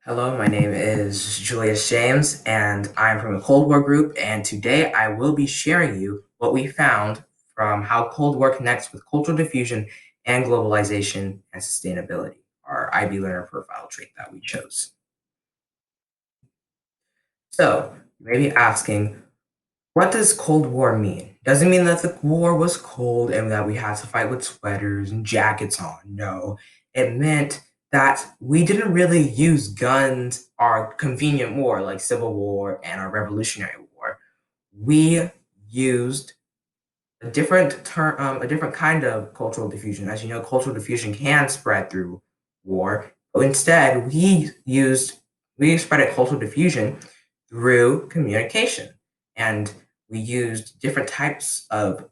Hello, my name is Julius James, and I'm from the Cold War group. And today I will be sharing you what we found from how Cold War connects with cultural diffusion and globalization and sustainability, our IB learner profile trait that we chose. So, you may be asking, what does Cold War mean? Doesn't mean that the war was cold and that we had to fight with sweaters and jackets on. No, it meant that we didn't really use guns or convenient war like Civil War and our Revolutionary War. We used a different kind of cultural diffusion. As you know, cultural diffusion can spread through war. But instead, we spread a cultural diffusion through communication, and we used different types of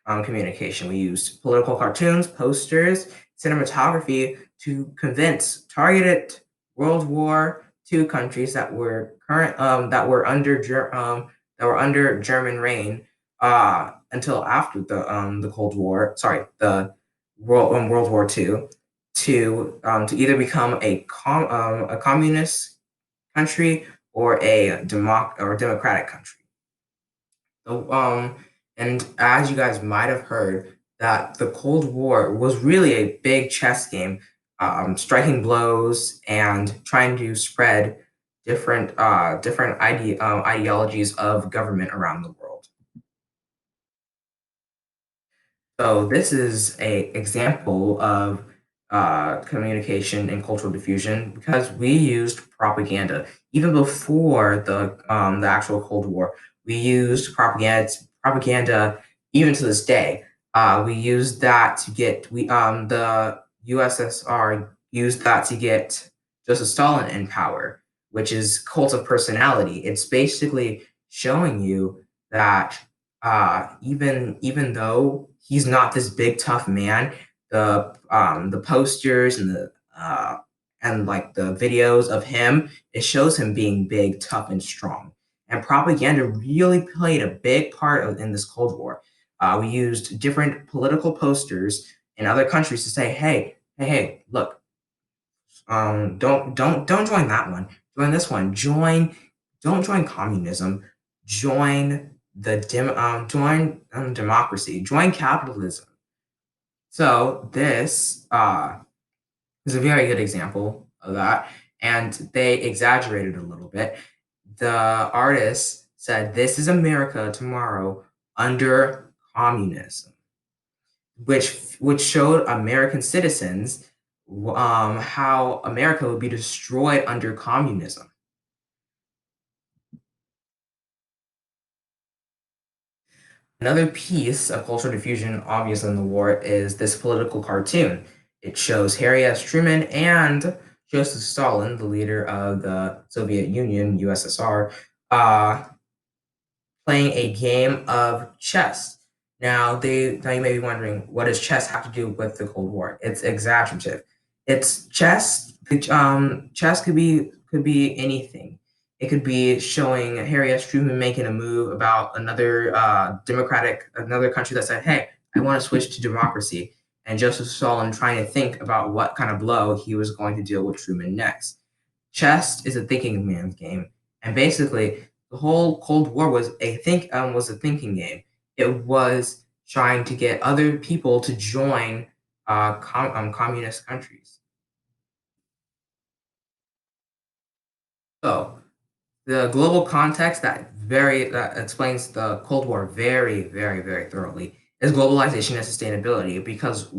communication. We used political cartoons, posters, cinematography to convince targeted World War II countries that were under German reign until after the Cold War. Sorry, the World War II to either become a communist country or a democratic country. So, and as you guys might have heard, that the Cold War was really a big chess game, striking blows and trying to spread different ideologies of government around the world. So this is a example of communication and cultural diffusion because we used propaganda even before the actual Cold War. We used propaganda even to this day. We used that to get we the USSR used that to get Joseph Stalin in power, which is cult of personality. It's basically showing you that even though he's not this big tough man, the posters and like the videos of him, it shows him being big, tough, and strong. And propaganda really played a big part in this Cold War. We used different political posters in other countries to say, hey, look, don't join that one. Join this one. Don't join communism. Join democracy. Join capitalism. So this is a very good example of that, and they exaggerated a little bit. The artist said, "This is America tomorrow under communism," which showed American citizens how America would be destroyed under communism. Another piece of cultural diffusion, obviously in the war, is this political cartoon. It shows Harry S. Truman and Joseph Stalin, the leader of the Soviet Union, USSR, uh, playing a game of chess. Now you may be wondering, what does chess have to do with the Cold War? It's exaggerative. It's chess. Chess could be anything. It could be showing Harry S. Truman making a move about another country that said, "Hey, I want to switch to democracy," and Joseph Stalin trying to think about what kind of blow he was going to deal with Truman next. Chess is a thinking man's game, and basically, the whole Cold War was a thinking game. It was trying to get other people to join communist countries. So the global context that explains the Cold War very, very, very thoroughly is globalization and sustainability because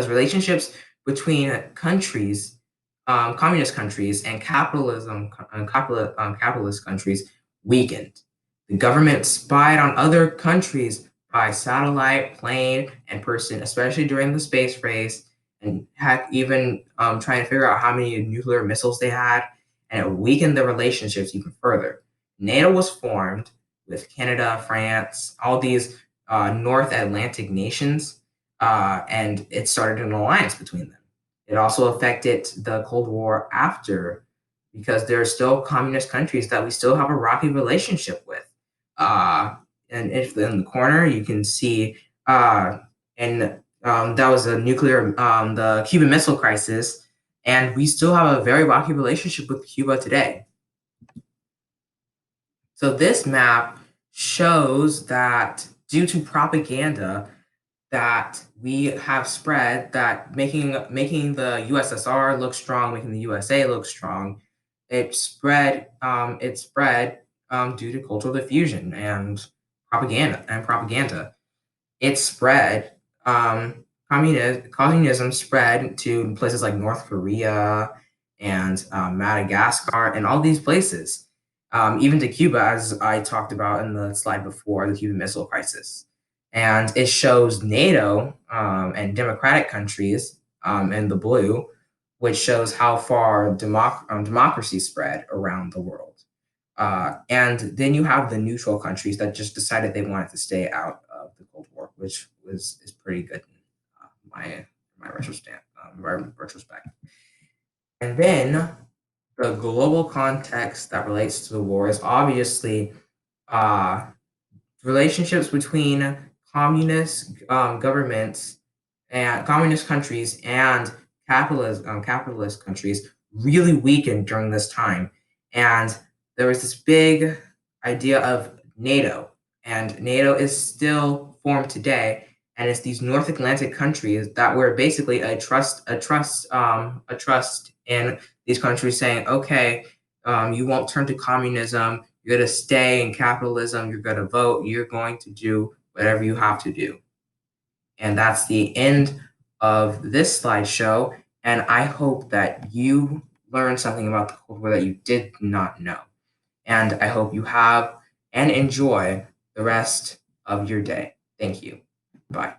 relationships between countries, communist countries, and capitalist countries weakened. The government spied on other countries by satellite, plane, and person, especially during the space race, and had even trying to figure out how many nuclear missiles they had, and it weakened the relationships even further. NATO was formed with Canada, France, all these North Atlantic nations, and it started an alliance between them. It also affected the Cold War after, because there are still communist countries that we still have a rocky relationship with. Uh, and if in the corner you can see, and that was the Cuban Missile Crisis, And we still have a very rocky relationship with Cuba today. So this map shows that due to propaganda that we have spread, that making the USSR look strong, making the USA look strong, it spread due to cultural diffusion and propaganda. It spread. Communism spread to places like North Korea and Madagascar and all these places, even to Cuba, as I talked about in the slide before, the Cuban Missile Crisis. And it shows NATO and democratic countries in the blue, which shows how far democracy spread around the world. And then you have the neutral countries that just decided they wanted to stay out of the Cold War, which is pretty good in my retrospect. And then the global context that relates to the war is obviously uh, relationships between communist governments and communist countries and capitalist countries really weakened during this time. And there was this big idea of NATO, and NATO is still formed today. And it's these North Atlantic countries that were basically a trust in these countries saying, okay, you won't turn to communism. You're going to stay in capitalism. You're going to vote. You're going to do whatever you have to do. And that's the end of this slideshow. And I hope that you learned something about the Cold War that you did not know. And I hope you have and enjoy the rest of your day. Thank you. Bye.